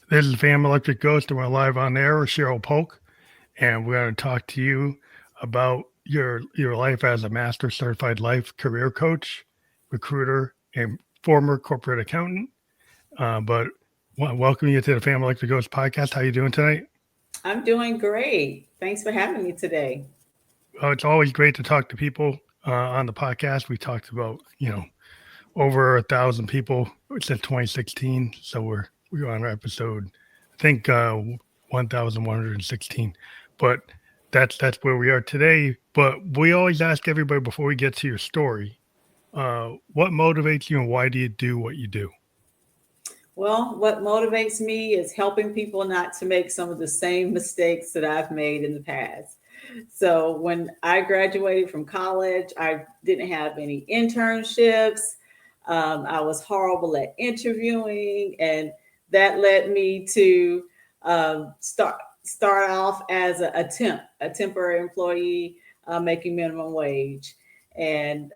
This is Family Electric Ghost, and we're live on air with Cheryl Polk, and we're going to talk to you about your life as a master certified life career coach, recruiter, and former corporate accountant. But welcome you to the Family Electric Ghost podcast. How you doing tonight? I'm doing great. Thanks for having me today. It's always great to talk to people on the podcast. We talked about over 1,000 people since 2016, so we're on episode I think 1,116, but that's where we are today. But we always ask everybody before we get to your story, what motivates you and why do you do what you do? Well, what motivates me is helping people not to make some of the same mistakes that I've made in the past. So, when I graduated from college, I didn't have any internships. I was horrible at interviewing, and that led me to start off as a temporary employee, making minimum wage, and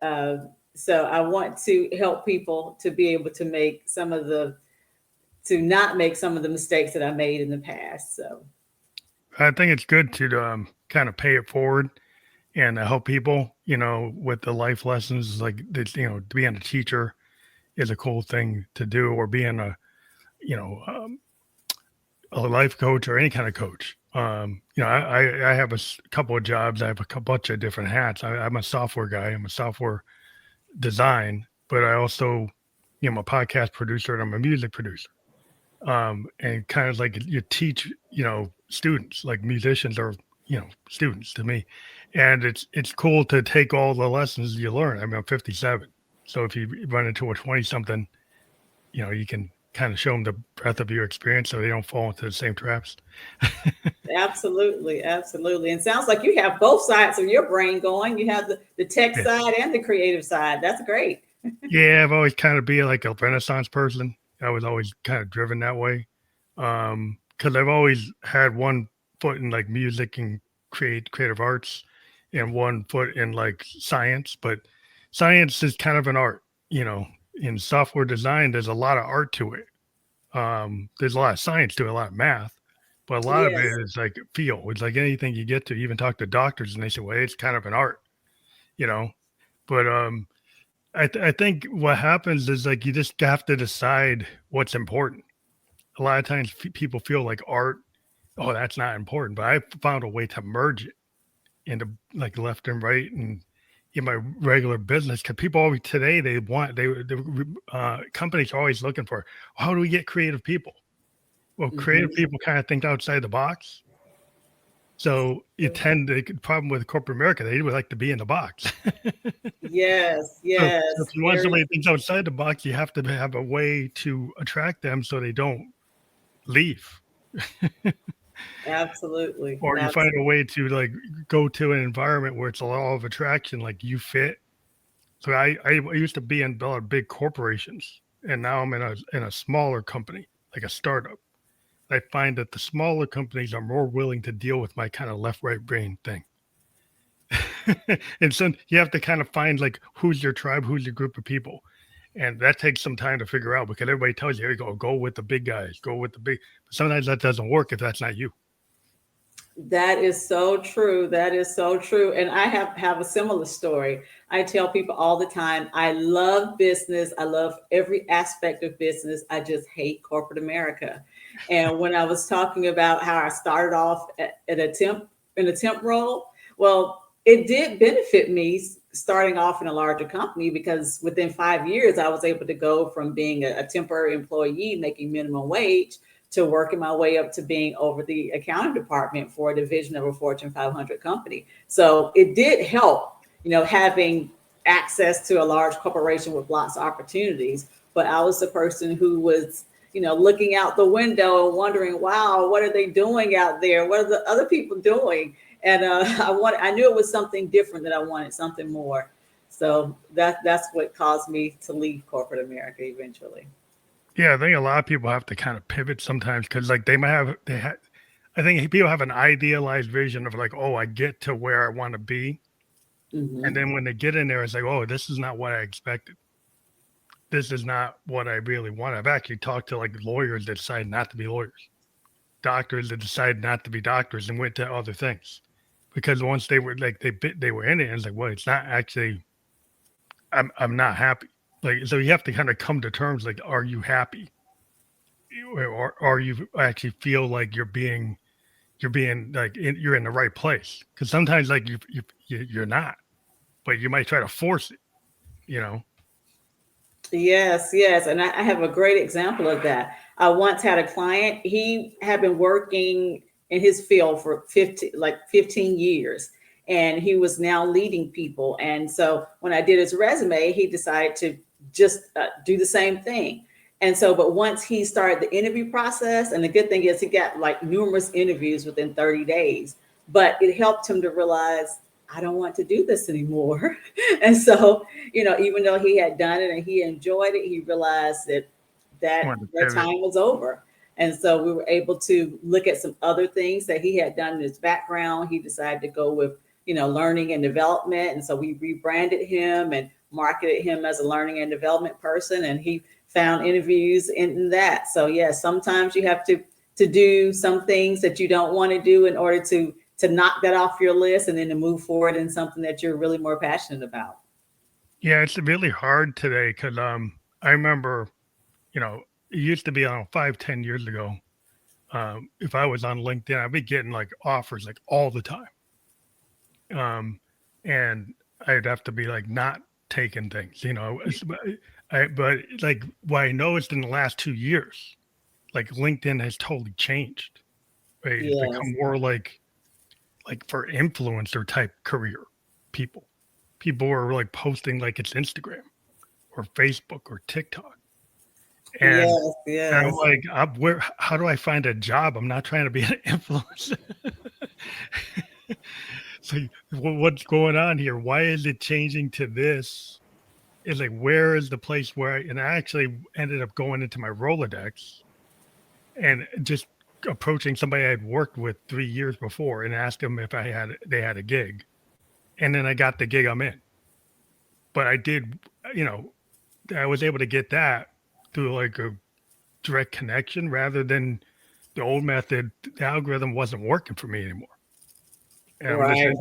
so I want to help people to be able to not make some of the mistakes that I made in the past. So I think it's good to kind of pay it forward and help people, with the life lessons like this. Being a teacher is a cool thing to do, or being you know, um, a life coach or any kind of coach. I have couple of jobs. I have bunch of different hats. I'm a software guy. I'm a software design, but I also, I'm a podcast producer and I'm a music producer. And kind of like you teach, students, like musicians are, students to me. And it's cool to take all the lessons you learn. I mean, I'm 57. So if you run into a 20 something, you can kind of show them the breadth of your experience so they don't fall into the same traps. absolutely, absolutely. And sounds like you have both sides of your brain going. You have the tech Yeah. side and the creative side. That's great. Yeah, I've always kind of been like a Renaissance person. I was always kind of driven that way. Because I've always had one foot in like music and creative arts and one foot in like science. But science is kind of an art, in software design, there's a lot of art to it. There's a lot of science to it, a lot of math, but a lot of it Yes, is like feel. It's like anything you get to. Even talk to doctors, and they say, "Well, it's kind of an art," you know. But I think what happens is like you just have to decide what's important. A lot of times people feel like art, oh, that's not important, but I found a way to merge it into like left and right and in my regular business, because people always today they want companies are always looking for, how do we get creative people? Well, creative hmm people kind of think outside the box. So you tend to problem with corporate America, they would like to be in the box. yes, So if yes. you want Very somebody that thinks outside the box, you have to have a way to attract them so they don't leave. absolutely, Or you find a absolutely. way to like go to an environment where it's a law of attraction, like you fit. So I used to be in a lot of big corporations, and now I'm in a smaller company, like a startup. I find that the smaller companies are more willing to deal with my kind of left right brain thing. And so you have to kind of find like who's your tribe, who's your group of people. And that takes some time to figure out because everybody tells you, here you go with the big guys, go with the big. But sometimes that doesn't work if that's not you. That is so true. That is so true. And I have a similar story. I tell people all the time, I love business. I love every aspect of business. I just hate corporate America. And when I was talking about how I started off at a temp in a temp role, well, it did benefit me starting off in a larger company because within 5 years I was able to go from being a temporary employee making minimum wage to working my way up to being over the accounting department for a division of a Fortune 500 company. So it did help, having access to a large corporation with lots of opportunities. But I was the person who was, looking out the window and wondering, wow, what are they doing out there? What are the other people doing? And I knew it was something different that I wanted, something more. So that's what caused me to leave corporate America eventually. Yeah, I think a lot of people have to kind of pivot sometimes because like they might have I think people have an idealized vision of like, oh, I get to where I want to be. And hmm then when they get in there, it's like, oh, this is not what I expected. this is not what I really want. I've actually talked to like lawyers that decided not to be lawyers, doctors that decided not to be doctors and went to other things because once they were like they were in it, and it's like, well, it's not actually. I'm not happy. Like so, you have to kind of come to terms. Like, are you happy, or are you actually feel like you're being like you're in the right place? Because sometimes like you're not, but you might try to force it. You know. Yes, yes. And I have a great example of that. I once had a client, he had been working in his field for 15 years, and he was now leading people. And so when I did his resume, he decided to just do the same thing. And so, but once he started the interview process, and the good thing is he got like numerous interviews within 30 days, but it helped him to realize, I don't want to do this anymore. And so, even though he had done it and he enjoyed it, he realized that Want to that pivot. time was over. And so we were able to look at some other things that he had done in his background. He decided to go with, learning and development. And so we rebranded him and marketed him as a learning and development person. And he found interviews in that. So yeah, sometimes you have to do some things that you don't want to do in order to knock that off your list and then to move forward in something that you're really more passionate about. Yeah, it's really hard today because I remember it used to be, I don't know, 5, 10 years ago. If I was on LinkedIn, I'd be getting like offers like all the time. And I'd have to be like not taking things, but like what I noticed in the last 2 years, like LinkedIn has totally changed. Right? It's become Yes. more like for influencer type career people. People are like posting like it's Instagram or Facebook or TikTok. And Yes. and I'm Yes. like, where? How do I find a job? I'm not trying to be an influencer. So what's going on here? Why is it changing to this? It's like, where is the place where and I actually ended up going into my Rolodex and just approaching somebody I had worked with 3 years before and asked them if they had a gig. And then I got the gig I'm in. But I did, you know, I was able to get that through like a direct connection rather than the old method. The algorithm wasn't working for me anymore. And I'm just Right.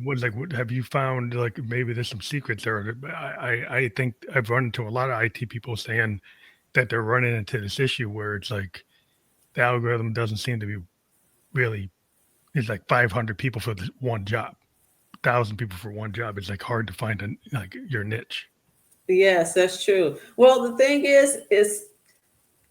interested, have you found like maybe there's some secrets there? I think I've run into a lot of IT people saying that they're running into this issue where it's like the algorithm doesn't seem to be really, it's like 500 people for this one job, 1,000 people for one job. It's like hard to find like your niche. Yes, that's true. Well, the thing is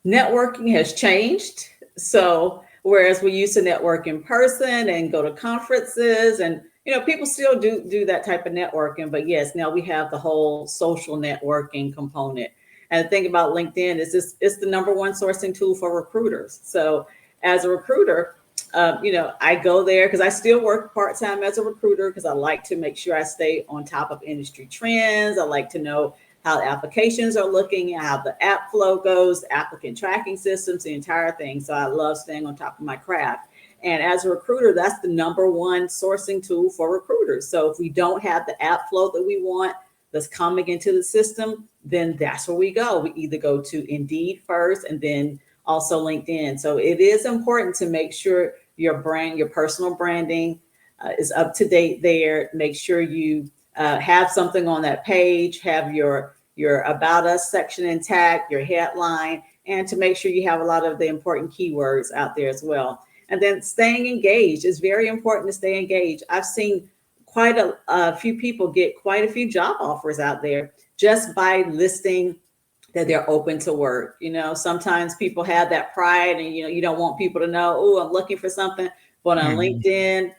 networking has changed. So whereas we used to network in person and go to conferences, and people still do that type of networking, but yes, now we have the whole social networking component. And the thing about LinkedIn is it's the number one sourcing tool for recruiters. So as a recruiter, I go there because I still work part time as a recruiter because I like to make sure I stay on top of industry trends. I like to know how the applications are looking, how the app flow goes, applicant tracking systems, the entire thing. So I love staying on top of my craft. And as a recruiter, that's the number one sourcing tool for recruiters. So if we don't have the app flow that we want that's coming into the system, then that's where we go. We either go to Indeed first and then also LinkedIn. So it is important to make sure your brand, your personal branding is up to date there. Make sure you have something on that page, have your about us section intact, your headline, and to make sure you have a lot of the important keywords out there as well. And then staying engaged is very important to stay engaged. I've seen quite a few people get quite a few job offers out there just by listing that they're open to work. Sometimes people have that pride and you don't want people to know, oh, I'm looking for something. But on Mhm. LinkedIn,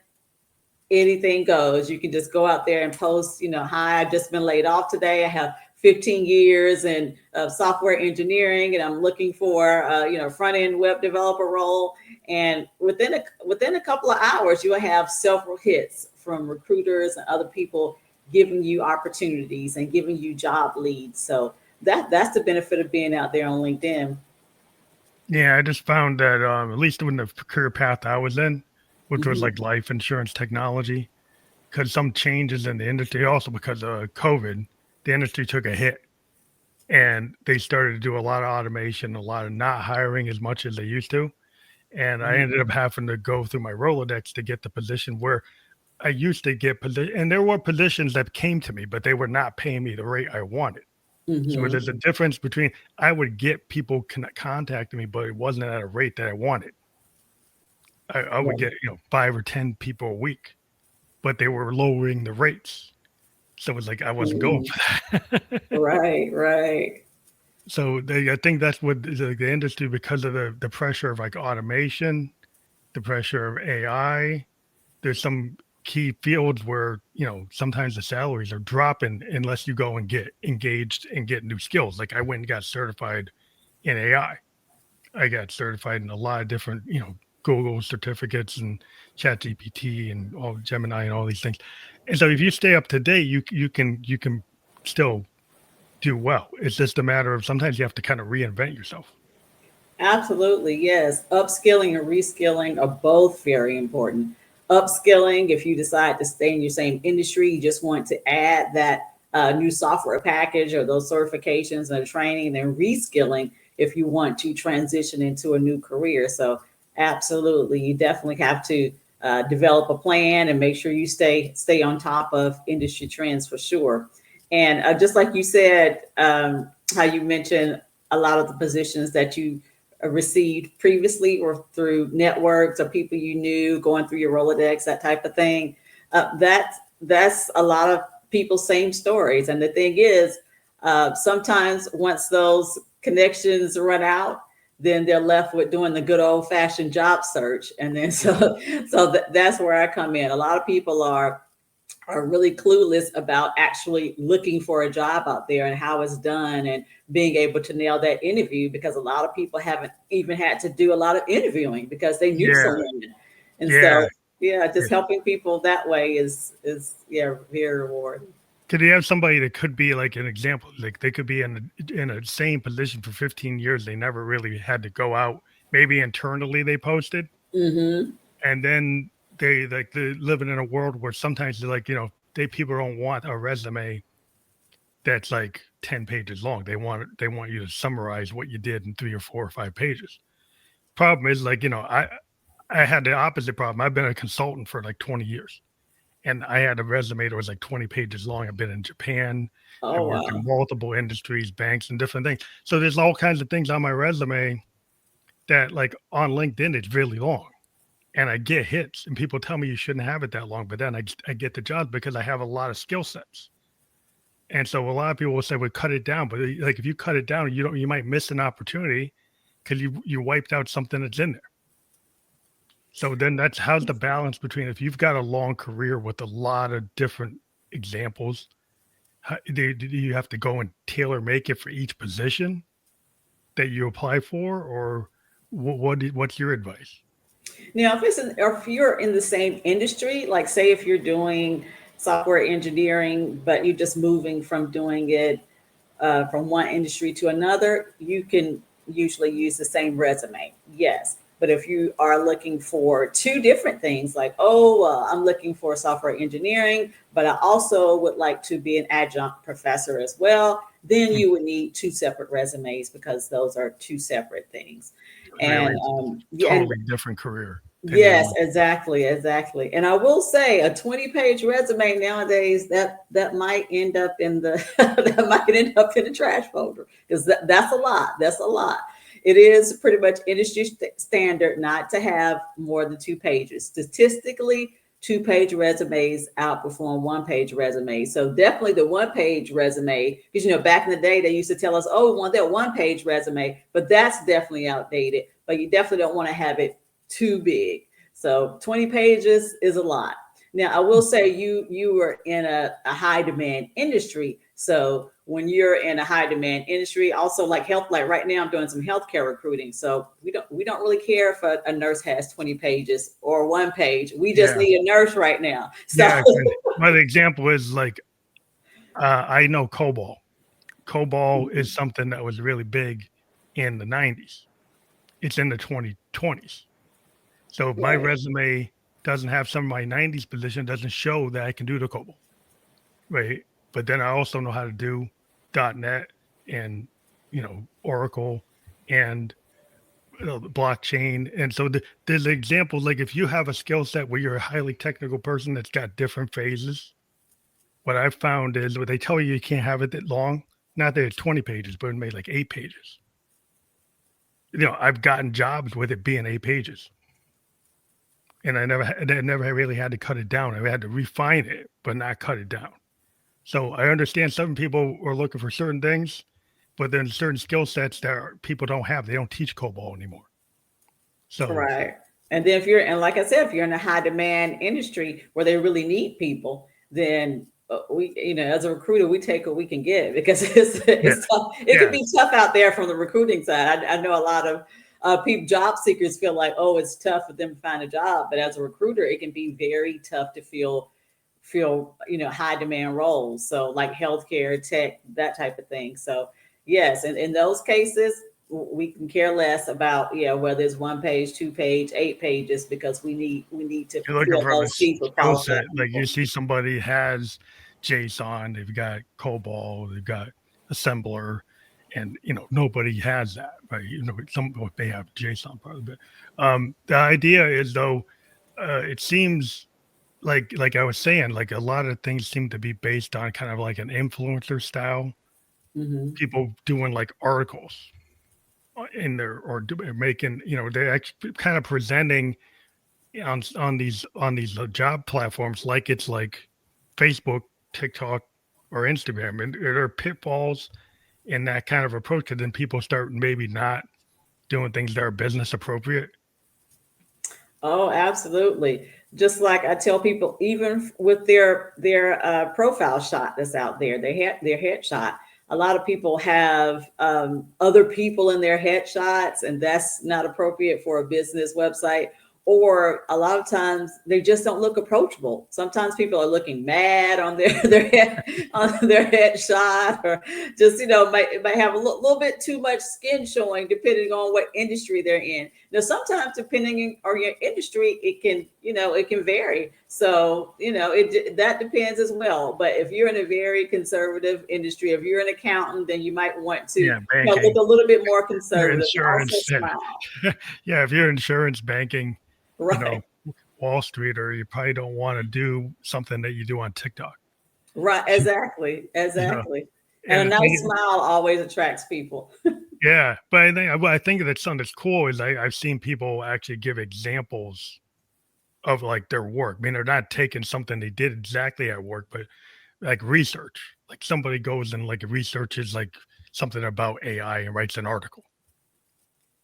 anything goes. You can just go out there and post, hi, I've just been laid off today. I have 15 years in software engineering, and I'm looking for front end web developer role. And within a couple of hours, you will have several hits from recruiters and other people giving you opportunities and giving you job leads. So that's the benefit of being out there on LinkedIn. Yeah, I just found that at least in the career path I was in, which was Mhm. like life insurance technology, because some changes in the industry, also because of COVID, the industry took a hit. and they started to do a lot of automation, a lot of not hiring as much as they used to. And I ended up Mhm. having to go through my Rolodex to get the position where I used to get position, and there were positions that came to me, but they were not paying me the rate I wanted. So Mhm. there's a difference between I would get people contacting me, but it wasn't at a rate that I wanted. I would Right. get 5 or 10 people a week, but they were lowering the rates. So it's like I wasn't going Mhm. for that. Right. Right. So I think that's what the industry, because of the pressure of like automation, the pressure of AI. There's some key fields where sometimes the salaries are dropping unless you go and get engaged and get new skills. Like I went and got certified in AI. I got certified in a lot of different Google certificates and Chat GPT and all Gemini and all these things. And so if you stay up to date, you can still do well. It's just a matter of sometimes you have to kind of reinvent yourself. Absolutely, yes. Upskilling and reskilling are both very important. Upskilling, if you decide to stay in your same industry, you just want to add that new software package or those certifications and training, and then reskilling if you want to transition into a new career. So, absolutely, you definitely have to develop a plan and make sure you stay on top of industry trends for sure. And just like you said, how you mentioned a lot of the positions that you received previously or through networks or people you knew going through your Rolodex, that type of thing. That's a lot of people's same stories. And the thing is, sometimes once those connections run out, then they're left with doing the good old fashioned job search. And then Yeah. that's where I come in. A lot of people are really clueless about actually looking for a job out there and how it's done and being able to nail that interview, because a lot of people haven't even had to do a lot of interviewing because they knew Yeah. someone. And Yeah. so yeah, Yeah. just helping people that way is yeah, very rewarding. Could you have somebody that could be like an example? Like they could be in a same position for 15 years. They never really had to go out. Maybe internally they posted, Mm-hmm. and then they're living in a world where sometimes they're like, they people don't want a resume that's like 10 pages long. They want you to summarize what you did in 3 or 4 or 5 pages. Problem is, like, I had the opposite problem. I've been a consultant for like 20 years. And I had a resume that was like 20 pages long. I've been in Japan. I Oh worked in wow. multiple industries, banks, and different things. So there's all kinds of things on my resume that, like, on LinkedIn, it's really long. And I get hits, and people tell me you shouldn't have it that long. But then I get the jobs because I have a lot of skill sets. And so a lot of people will say, "Well, cut it down." But like, if you cut it down, you might miss an opportunity because you wiped out something that's in there. So then that's how's the balance between if you've got a long career with a lot of different examples. Do you have to go and tailor make it for each position that you apply for, or what's your advice? Now, or if you're in the same industry, like say if you're doing software engineering, but you're just moving from doing it from one industry to another, you can usually use the same resume. Yes. But if you are looking for two different things, like, oh, I'm looking for software engineering, but I also would like to be an adjunct professor as well, then Mm, you would need two separate resumes because those are two separate things. really And yeah, and totally different career than your yes, own. exactly, exactly. And I will say a 20-page resume nowadays that might end up in the that might end up in the trash folder because that's a lot. That's a lot. It is pretty much industry standard not to have more than 2 pages. Statistically, 2-page resumes outperform 1-page resumes. So definitely the 1-page resume, because back in the day they used to tell us, oh, we want that 1-page resume, but that's definitely outdated. But you definitely don't want to have it too big. So 20 pages is a lot. Now I will say you were in a high demand industry. So when you're in a high demand industry, also like health, like right now I'm doing some healthcare recruiting. So we don't really care if a nurse has 20 pages or 1 page. We just Yeah, need a nurse right now. So yeah. My example is like I know COBOL. COBOL is something that was really big in the 90s. It's in the 2020s. So if my right. resume doesn't have some of my 90s position, doesn't show that I can do the COBOL. Right. But then I also know how to do .NET and Oracle and blockchain. And so there's examples, like if you have a skill set where you're a highly technical person that's got different phases, what I've found is what they tell you can't have it that long. Not that it's 20 pages, but it made like 8 pages. I've gotten jobs with it being 8 pages, and I never really had to cut it down. I had to refine it, but not cut it down. So I understand some people are looking for certain things, but then certain skill sets that people don't have. They don't teach COBOL anymore. So Right. And then and like I said, if you're in a high demand industry where they really need people, then we, as a recruiter, we take what we can get because yeah, it's tough. It can be tough out there from the recruiting side. I know a lot of people, job seekers feel like, oh, it's tough for them to find a job. But as a recruiter, it can be very tough to feel, high demand roles. So like healthcare, tech, that type of thing. So yes, and in those cases, we can care less about whether it's 1 page, 2 page, 8 pages, because we need to you're looking fill for a those seats with skill qualified set. Like you people. see somebody has JSON, they've got COBOL, they've got assembler, and nobody has that, right? Some they have JSON part of it. The idea is though, it seems like I was saying, like a lot of things seem to be based on kind of like an influencer style. Hmm. People doing like articles in there or making, they're actually kind of presenting on these job platforms like it's like Facebook, TikTok, or Instagram, and there are pitfalls in that kind of approach. And then people start maybe not doing things that are business appropriate. Oh, absolutely. Just like I tell people, even with their profile shot that's out there, their headshot. A lot of people have other people in their headshots, and that's not appropriate for a business website. Or a lot of times they just don't look approachable. Sometimes people are looking mad on their head on their headshot, or just might have a little bit too much skin showing, depending on what industry they're in. Now, sometimes depending on your industry, it can vary. So that depends as well. But if you're in a very conservative industry, if you're an accountant, then you might want to Yeah, look banking, a little bit more your conservative and also insurance, smile. yeah, if you're insurance banking, you know, Right. Wall Street, or you probably don't want to do something that you do on TikTok. Right. Exactly. You know, Exactly. And and a the nice thing, smile always attracts people. yeah, but I think that something that's cool is I've seen people actually give examples of like their work. I mean, they're not taking something they did exactly at work, but like research. Like somebody goes and like researches like something about AI and writes an article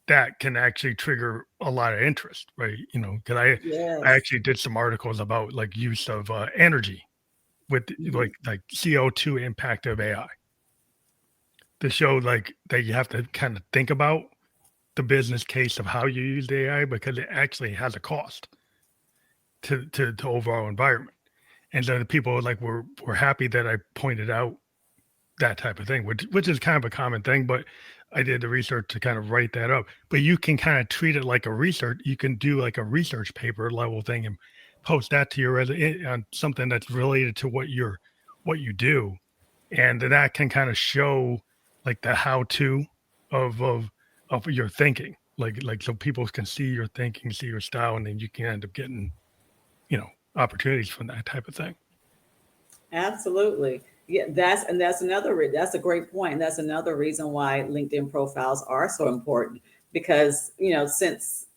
that can actually trigger a lot of interest, right? Because I Yes. actually did some articles about like use of energy with Mhm. like CO2 impact of AI to show like that you have to kind of think about the business case of how you use the AI because it actually has a cost to overall environment. And so the people like were happy that I pointed out that type of thing, which is kind of a common thing, but I did the research to kind of write that up. But you can kind of treat it like a research. You can do like a research paper level thing and post that to your on something that's related to what you do, and that can kind of show like the how to of of your thinking, like so people can see your thinking, see your style, and then you can end up getting opportunities from that type of thing. Absolutely. Yeah, that's another that's a great point. That's another reason why LinkedIn profiles are so important, because since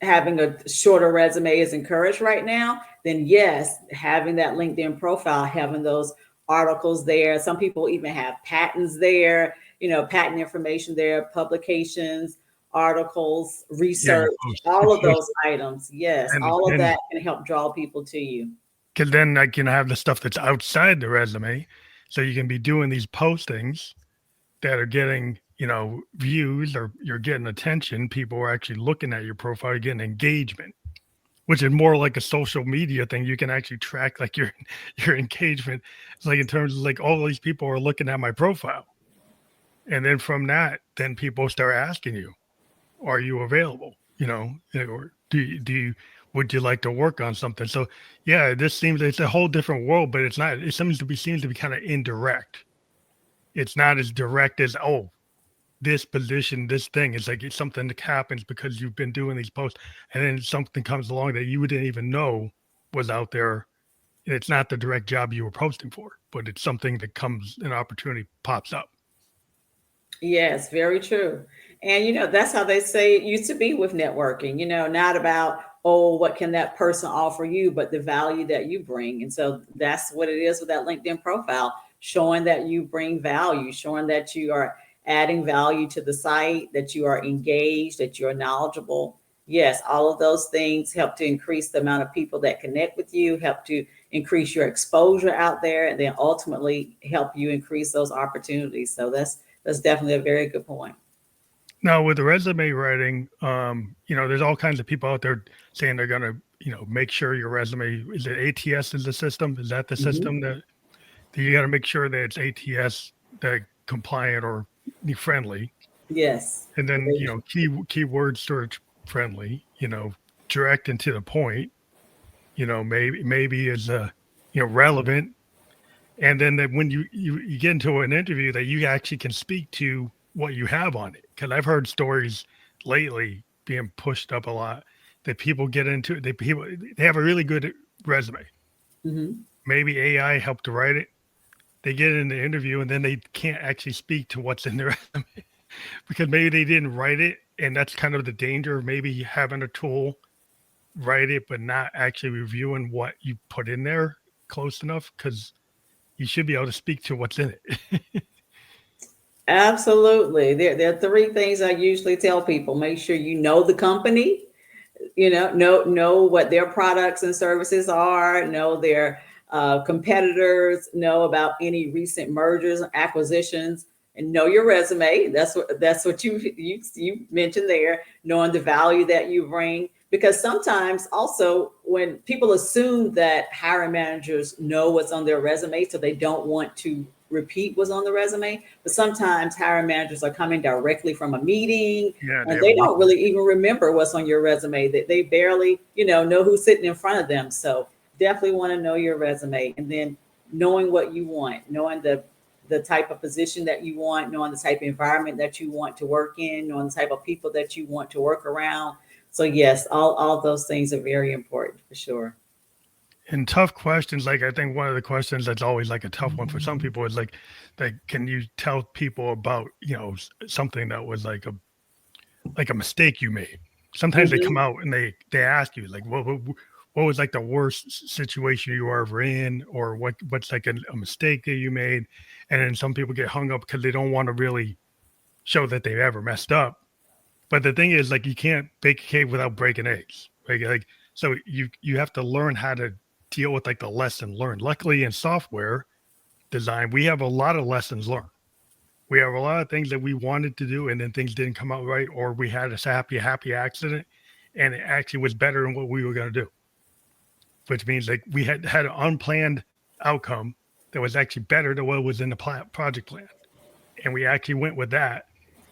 having a shorter resume is encouraged right now, then yes, having that LinkedIn profile, having those articles there. Some people even have patents there, patent information there, publications, articles, Yeah, you research, post you all of post those items. Yes, and all of then that can help draw people to you. because then I can have the stuff that's outside the resume, so you can be doing these postings that are getting views, or you're getting attention. People are actually looking at your profile, you're getting engagement, which is more like a social media thing. You can actually track like your your engagement. It's like in terms of like all these people are looking at my profile, and then from that, then people start asking you, "Are you available?" Or do you would you like to work on something? So yeah, this seems it's a whole different world, but it's not. It seems to be kind of indirect it's not as direct as, oh, this position, this thing. It's like it's something that happens because you've been doing these posts, and then something comes along that you didn't even know was out there. And it's not the direct job you were posting for, but it's something that comes, an opportunity pops up. Yes, very true. And that's how they say it used to be with networking, not about, oh, what can that person offer you, but the value that you bring. And so that's what it is with that LinkedIn profile, showing that you bring value, showing that you are adding value to the site, that you are engaged, that you're knowledgeable. Yes, all of those things help to increase the amount of people that connect with you, help to increase your exposure out there, and then ultimately help you increase those opportunities. So that's definitely a very good point. Now, with the resume writing, there's all kinds of people out there saying they're going to, make sure your resume, is it ATS is the system? Is that the Mhm. system that you got to make sure that it's ATS that compliant or friendly? Yes. And then, Very true. keyword search friendly, direct and to the point, maybe is, relevant. And then that when you get into an interview that you actually can speak to what you have on it. Cause I've heard stories lately being pushed up a lot that people get into, they have a really good resume. Mhm. Maybe AI helped to write it. They get in the interview and then they can't actually speak to what's in their resume because maybe they didn't write it. And that's kind of the danger of maybe having a tool write it, but not actually reviewing what you put in there close enough. Cause you should be able to speak to what's in it. Absolutely. There are three things I usually tell people. Make sure you know the company, know what their products and services are, know their competitors, know about any recent mergers, acquisitions, and know your resume. That's what you mentioned there, knowing the value that you bring. Because sometimes also when people assume that hiring managers know what's on their resume, so they don't want to repeat what's on the resume. But sometimes hiring managers are coming directly from a meeting Yeah, they and have a they week. don't really even remember what's on your resume. They barely, know who's sitting in front of them. So definitely want to know your resume, and then knowing what you want, knowing the type of position that you want, knowing the type of environment that you want to work in, knowing the type of people that you want to work around. So yes, all those things are very important for sure. And tough questions, like I think one of the questions that's always like a tough one for some people is like, can you tell people about, something that was like a mistake you made? Sometimes they come Hmm. out and they ask you like, what was like the worst situation you were ever in, or what's like a mistake that you made, and then some people get hung up because they don't want to really show that they've ever messed up. But the thing is, like, you can't bake a cake without breaking eggs, right? Like, so you have to learn how to deal with like the lesson learned. Luckily, in software design, we have a lot of lessons learned. We have a lot of things that we wanted to do, and then things didn't come out right, or we had a happy accident, and it actually was better than what we were going to do. Which means like we had an unplanned outcome that was actually better than what was in the project plan, and we actually went with that,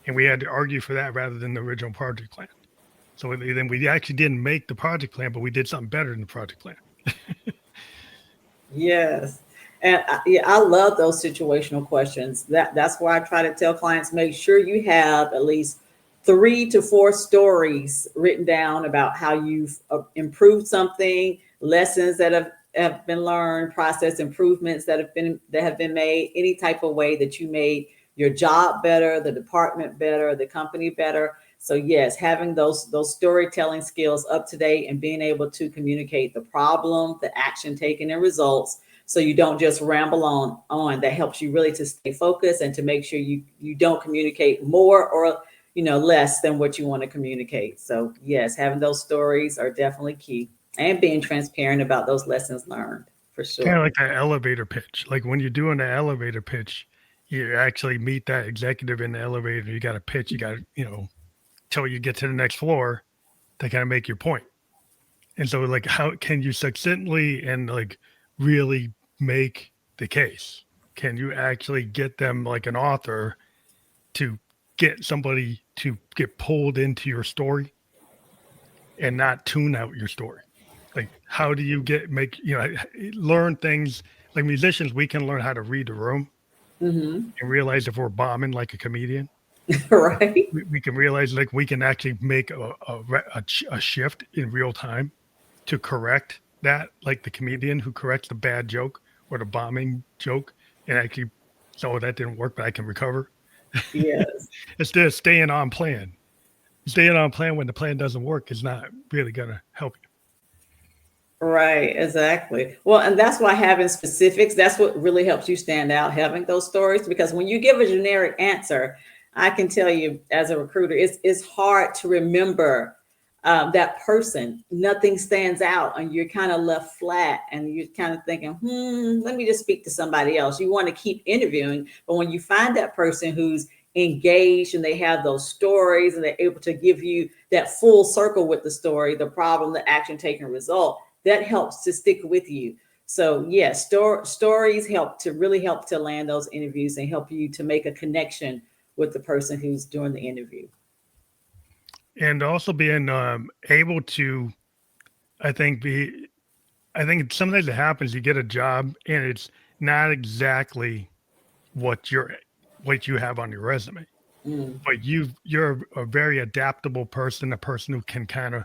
and we had to argue for that rather than the original project plan. So then we actually didn't make the project plan, but we did something better than the project plan. Yes. And yeah, I love those situational questions. That's why I try to tell clients, make sure you have at least 3 to 4 stories written down about how you've improved something, lessons that have been learned, process improvements that have been made, any type of way that you made your job better, the department better, the company better. So yes, having those storytelling skills up to date and being able to communicate the problem, the action taken, and results, so you don't just ramble on. That helps you really to stay focused and to make sure you don't communicate more or less than what you want to communicate. So yes, having those stories are definitely key, and being transparent about those lessons learned for Kind of sure. like that elevator pitch. Like when you're doing the elevator pitch, you actually meet that executive in the elevator. You got to pitch. You got to, till you get to the next floor to kind of make your point. And so, like, how can you succinctly and like really make the case? Can you actually get them like an author to get somebody to get pulled into your story and not tune out your story? Like, how do you learn things like musicians? We can learn how to read the room, Hmm. and realize if we're bombing like a comedian, Right. we can realize like we can actually make a shift in real time to correct that, like the comedian who corrects the bad joke or the bombing joke and actually, so that didn't work, but I can recover Yes. instead of staying on plan. Staying on plan when the plan doesn't work is not really going to help Right, exactly. Well, and that's why having specifics, that's what really helps you stand out, having those stories. Because when you give a generic answer, I can tell you as a recruiter, it's hard to remember that person. Nothing stands out, and you're kind of left flat, and you're kind of thinking, let me just speak to somebody else. You want to keep interviewing, but when you find that person who's engaged and they have those stories and they're able to give you that full circle with the story, the problem, the action taken result, that helps to stick with you. So yes, stories help to really help to land those interviews and help you to make a connection with the person who's doing the interview. you. And also being able to, I think, be, I think sometimes it happens, you get a job and it's not exactly what what you have on your resume, Mm. but you're a very adaptable person, a person who can kind of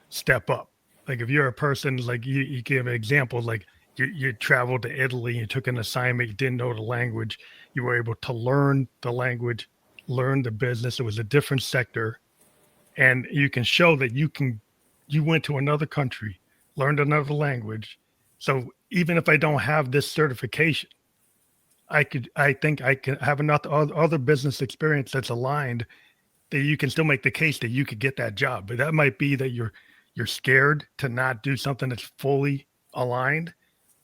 step up. Like if you're a person like you give an example, like you traveled to Italy, you took an assignment, you didn't know the language, you were able to learn the language, learn the business. It was a different sector, and you can show that you went to another country, learned another language. So even if I don't have this certification, I think I can have enough other business experience that's aligned that you can still make the case that you could get that job. But that might be that you're scared to not do something that's fully aligned.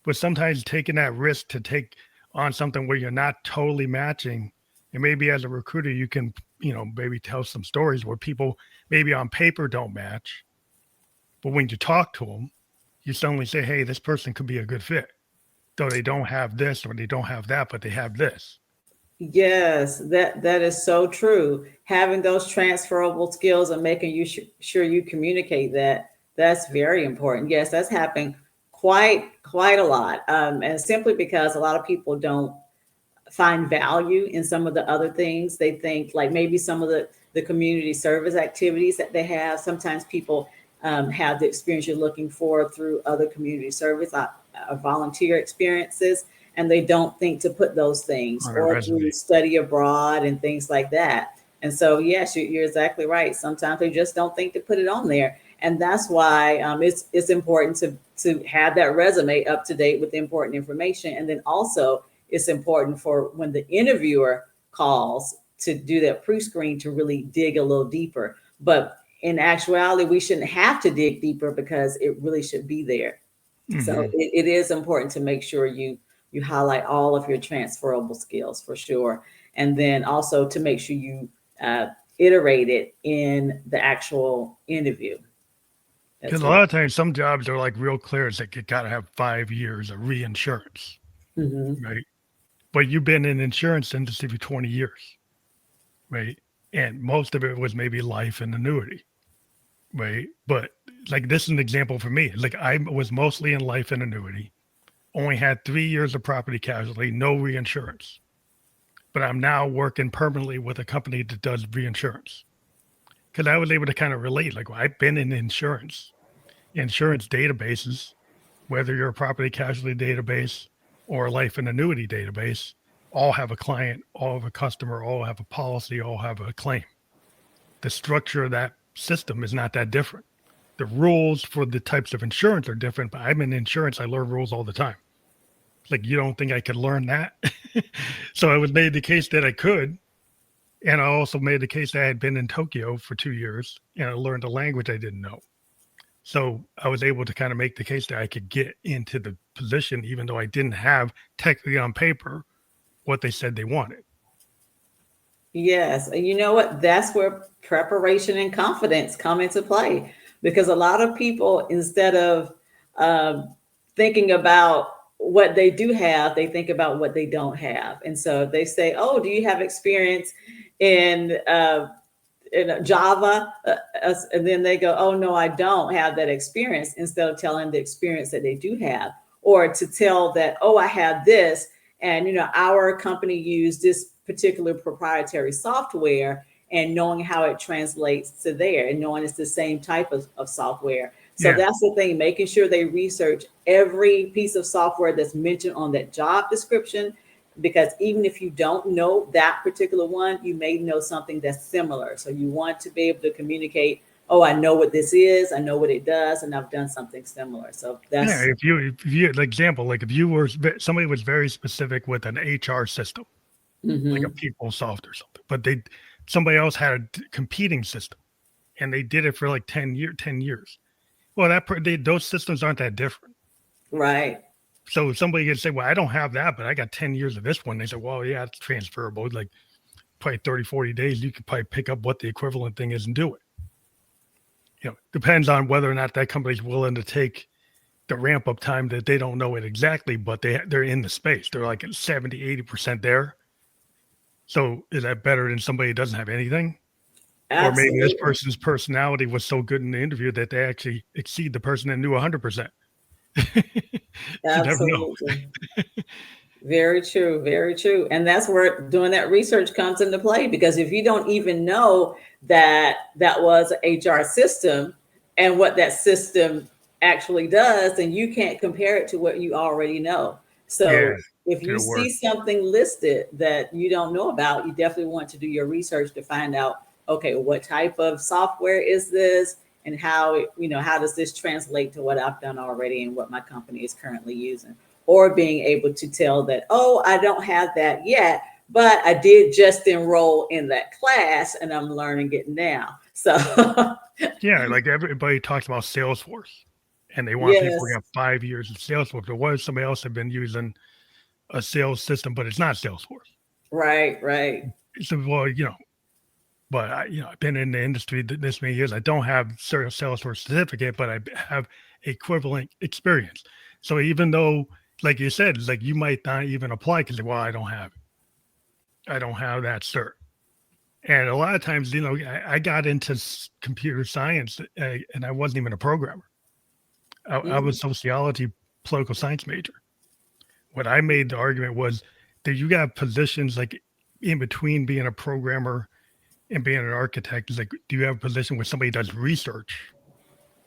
But sometimes taking that risk to take on something where you're not totally matching, and maybe as a recruiter you can, maybe tell some stories where people maybe on paper don't match, but when you talk to them, you suddenly say, "Hey, this person could be a good fit." Though they don't have this or they don't have that, but they have this. Yes, that is so true. Having those transferable skills and making you sure you communicate that's very important. Yes, that's happened quite a lot, and simply because a lot of people don't find value in some of the other things. They think like maybe some of the community service activities that they have. Sometimes people have the experience you're looking for through other community service volunteer experiences, and they don't think to put those things On a or through resume. study abroad and things like that. And so, yes, you're exactly right. Sometimes they just don't think to put it on there, and that's why it's important to have that resume up to date with important information, and then also it's important for when the interviewer calls to do that pre-screen to really dig a little deeper. But in actuality, we shouldn't have to dig deeper because it really should be there. So Hmm. it is important to make sure you highlight all of your transferable skills for sure, and then also to make sure you uh, iterate it in the actual interview Because as a well. lot of times some jobs are like real clear. It's like you got to have 5 years of reinsurance, Hmm. right? But you've been in insurance industry for 20 years, right? And most of it was maybe life and annuity, right? But like this is an example for me. Like I was mostly in life and annuity, only had 3 years of property casualty, no reinsurance. But I'm now working permanently with a company that does reinsurance because I was able to kind of relate. Like well, I've been in insurance databases, whether you're a property casualty database or a life and annuity database, all have a client, all have a customer, all have a policy, all have a claim. The structure of that system is not that different. The rules for the types of insurance are different, but I'm in insurance. I learn rules all the time. Like, you don't think I could learn that? So I was made the case that I could. And I also made the case that I had been in Tokyo for 2 years and I learned a language I didn't know. So I was able to kind of make the case that I could get into the position, even though I didn't have technically on paper what they said they wanted. Yes, and you know what? That's where preparation and confidence come into play, because a lot of people, instead of um, thinking about what they do have, they think about what they don't have. And so they say, "Oh, do you have experience in Java?" And then they go, "Oh, no, I don't have that experience," instead of telling the experience that they do have, or to tell that, "Oh, I have this." And, our company used this particular proprietary software and knowing how it translates to there and knowing it's the same type of software. So Yeah. that's the thing, making sure they research every piece of software that's mentioned on that job description, because even if you don't know that particular one, you may know something that's similar. So you want to be able to communicate, oh, I know what this is, I know what it does, and I've done something similar. So Yeah. that's If you, like example, like if you were somebody was very specific with an HR system, like a mhm, PeopleSoft or something, but somebody else had a competing system and they did it for like 10 years. Well, those systems aren't that different. right. So somebody could say, well, I don't have that, but I got 10 years of this one. They say, well, yeah, it's transferable. Like probably 30, 40 days, you could probably pick up what the equivalent thing is and do it. Depends on whether or not that company's willing to take the ramp up time that they don't know it exactly, but they're in the space. They're like at 70, 80% there. So is that better than somebody who doesn't have anything? Or maybe this Absolutely. person's personality was so good in the interview that they actually exceed the person that knew 100%. You never know. Absolutely. Very true, very true. And that's where doing that research comes into play, because if you don't even know that that was an HR system and what that system actually does, then you can't compare it to what you already know. Yeah, So if to you the word. see something listed that you don't know about, you definitely want to do your research to find out, okay, what type of software is this, and how does this translate to what I've done already and what my company is currently using, or being able to tell that, oh, I don't have that yet, but I did just enroll in that class and I'm learning it now. So, Yeah, like everybody talks about Salesforce and they want people to yes, have 5 years of Salesforce. There was somebody else had been using a sales system, but it's not Salesforce. right, right. So, well, but I've been in the industry this many years. I don't have Salesforce certificate, but I have equivalent experience. So even though, like you said, like you might not even apply because, well, I don't have it. I don't have that cert. And a lot of times, I got into computer science and I wasn't even a programmer. I Mhm. was sociology, political science major. What I made the argument was that you got positions like in between being a programmer and being an architect. Is like, do you have a position where somebody does research,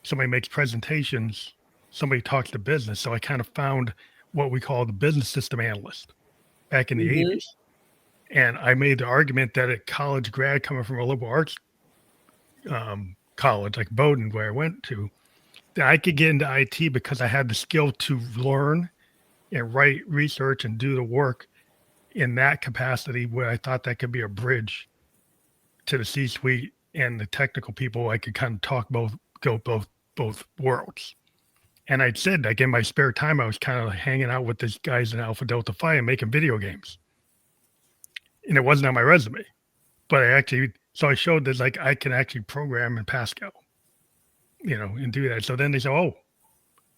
somebody makes presentations, somebody talks to business? So I kind of found what we call the business system analyst back in the Mhm. 80s. And I made the argument that a college grad coming from a liberal arts college like Bowdoin, where I went to, that I could get into IT because I had the skill to learn and write research and do the work in that capacity, where I thought that could be a bridge to the C-suite and the technical people. I could kind of go both worlds. And I said, like in my spare time, I was kind of hanging out with these guys in Alpha Delta Phi and making video games. And it wasn't on my resume, but so I showed that like I can actually program in Pascal, and do that. So then they said, oh,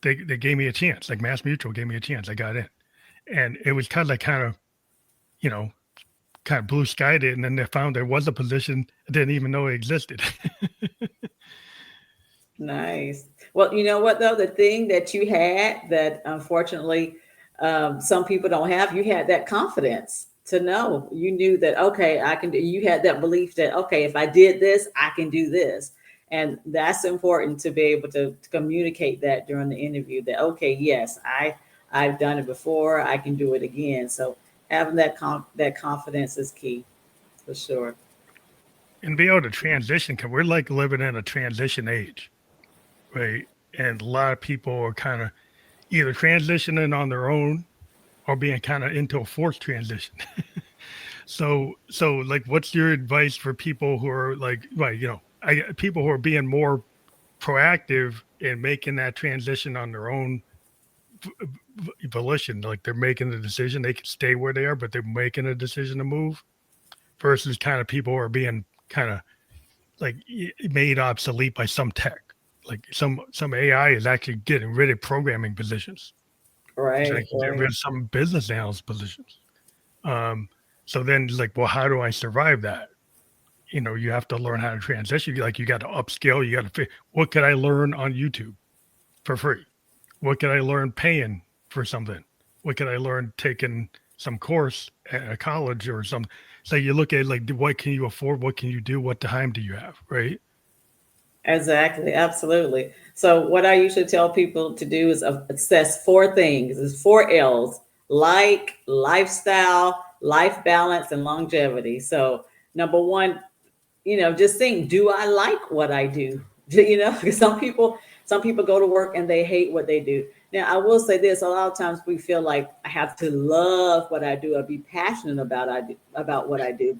they gave me a chance. Like Mass Mutual gave me a chance. I got in, and it was you know, kind of blue skied it. And then they found there was a position I didn't even know it existed. Nice. Well, you know what though? The thing that you had that unfortunately some people don't have, you had that confidence to know. You knew that, okay, I can do. You had that belief that, okay, if I did this, I can do this, and that's important to be able to communicate that during the interview. That, okay, yes, I've done it before. I can do it again. So having that confidence is key for sure. And be able to transition, because we're like living in a transition age, right? And a lot of people are kind of either transitioning on their own or being kind of into a forced transition. So like, what's your advice for people who are like, right, people who are being more proactive in making that transition on their own volition? Like they're making the decision, they can stay where they are, but they're making a decision to move, versus kind of people who are being kind of like made obsolete by some tech. Like some AI is actually getting rid of programming positions. It's Right, actually getting rid right. of some business analyst positions. Um, so then it's like, well, how do I survive that? You have to learn how to transition. Like you got to upskill. You got to what could I learn on YouTube for free? What could I learn paying for something? What could I learn taking some course at a college or some. So you look at like what can you afford? What can you do? What time do you have? Right? Exactly, absolutely. So what I usually tell people to do is assess four things. It's four L's: like, lifestyle, life balance, and longevity. So number one, just think, do I like what I do? Because some people go to work and they hate what they do. Now, I will say this: a lot of times we feel like I have to love what I do or be passionate about what I do.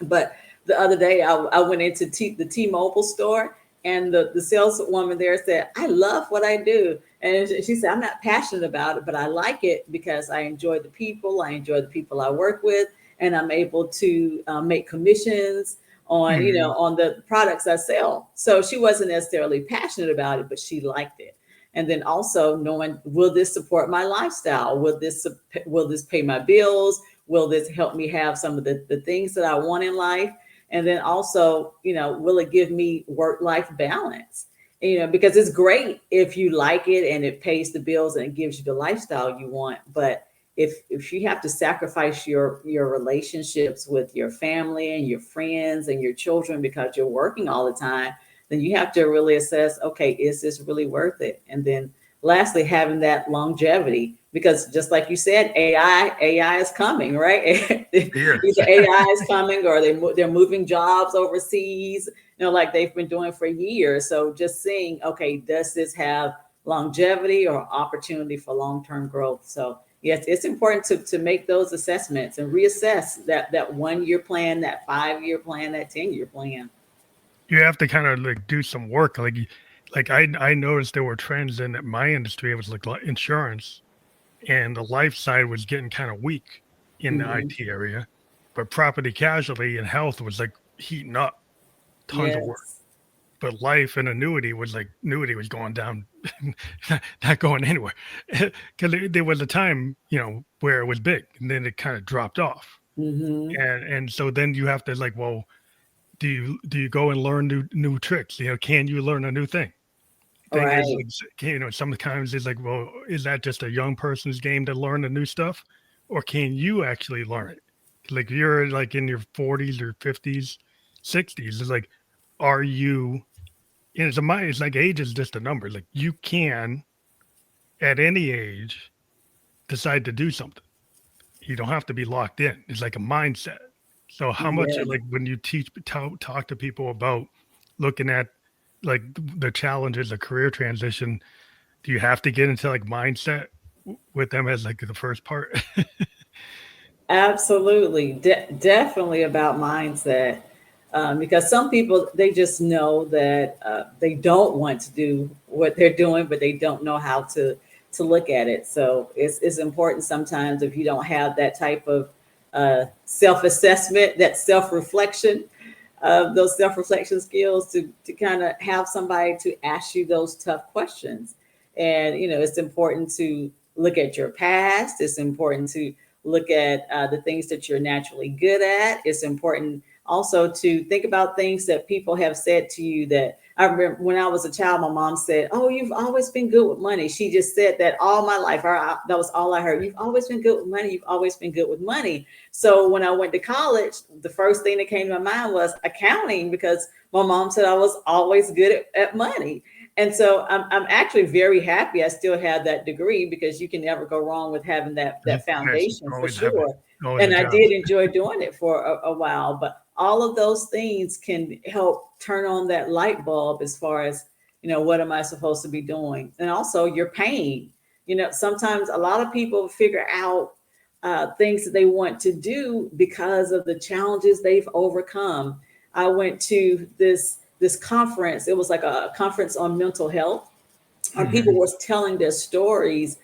But the other day, I went into the T-Mobile store, and the saleswoman there said, "I love what I do." And she said, "I'm not passionate about it, but I like it because I enjoy the people. I enjoy the people I work with, and I'm able to make commissions on Hmm. on the products I sell." So she wasn't necessarily passionate about it, but she liked it. And then also knowing, will this support my lifestyle? Will this pay my bills? Will this help me have some of the things that I want in life? And then also, will it give me work-life balance? Because it's great if you like it and it pays the bills and it gives you the lifestyle you want. But if you have to sacrifice your relationships with your family and your friends and your children because you're working all the time, then you have to really assess, okay, is this really worth it? And then lastly, having that longevity, because just like you said, AI is coming, right? Yes. Either AI is coming or they're moving jobs overseas, like they've been doing for years. So just seeing, okay, does this have longevity or opportunity for long-term growth? So yes, it's important to make those assessments and reassess that 1 year plan, that 5 year plan, that 10 year plan. You have to kind of like do some work. Like I noticed there were trends in my industry. It was like insurance, and the life side was getting kind of weak in the Hmm. IT area, but property casualty and health was like heating up, tons of work. Yes. But life and annuity was going down, not going anywhere, because there was a time where it was big, and then it kind of dropped off, Hmm. and so then you have to like, well, do you go and learn new tricks? Can you learn a new thing? Thing is, Right. like, sometimes it's like, well, is that just a young person's game to learn the new stuff, or can you actually learn it? Like you're like in your 40s or 50s, 60s. It's like, are you? And it's like age is just a number. Like you can at any age decide to do something. You don't have to be locked in. It's like a mindset. So how much Yes. like when you talk to people about looking at like the challenges of career transition, do you have to get into like mindset with them as like the first part? Absolutely. Definitely about mindset. Because some people, they just know that they don't want to do what they're doing, but they don't know how to look at it. So it's important sometimes, if you don't have that type of self-assessment, that self-reflection, those self-reflection skills, to kind of have somebody to ask you those tough questions. And it's important to look at your past. It's important to look at the things that you're naturally good at. It's important also to think about things that people have said to you. That I remember when I was a child, my mom said, "Oh, you've always been good with money." She just said that all my life. That was all I heard. "You've always been good with money. You've always been good with money." So when I went to college, the first thing that came to my mind was accounting, because my mom said I was always good at money. And so I'm actually very happy I still have that degree, because you can never go wrong with having that Yes, foundation, for always have it. sure. Always a And I job. did enjoy doing it for a while, but all of those things can help turn on that light bulb as far as, what am I supposed to be doing? And also your pain. Sometimes a lot of people figure out things that they want to do because of the challenges they've overcome. I went to this conference. It was like a conference on mental health, and people Hmm. was telling their stories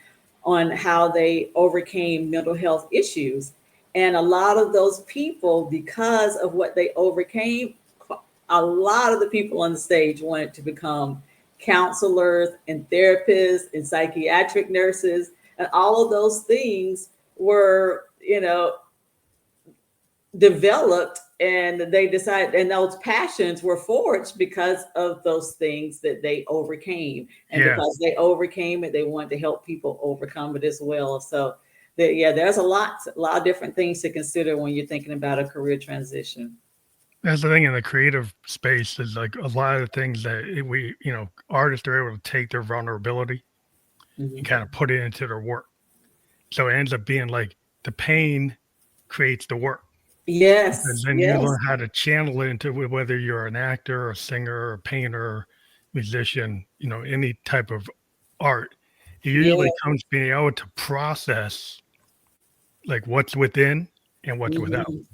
on how they overcame mental health issues. And a lot of those people, because of what they overcame, a lot of the people on the stage wanted to become counselors and therapists and psychiatric nurses, and all of those things were, developed, and they decided, and those passions were forged because of those things that they overcame, and Yeah. because they overcame it, they wanted to help people overcome it as well. So there's a lot of different things to consider when you're thinking about a career transition. That's the thing in the creative space is like a lot of things that artists are able to take their vulnerability and Mhm. kind of put it into their work. So it ends up being like the pain creates the work. Because Yes, then you yes, learn how to channel it into whether you're an actor, a singer, a painter, musician, any type of art. It yeah. usually comes being able to process like what's within and what's without. Mhm.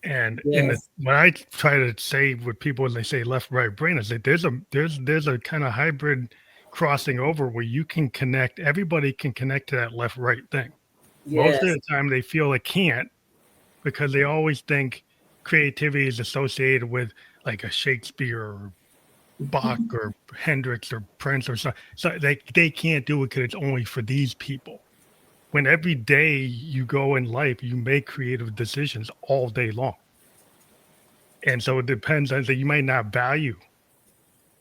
And Yes, what I try to say with people when they say left, right brain is that there's a kind of hybrid crossing over where you can connect. Everybody can connect to that left, right thing. Most of yes. the time, they feel they can't because they always think creativity is associated with like a Shakespeare or Bach or Hendrix or Prince or something. So they can't do it because it's only for these people. When every day you go in life, you make creative decisions all day long. And so it depends on that you might not value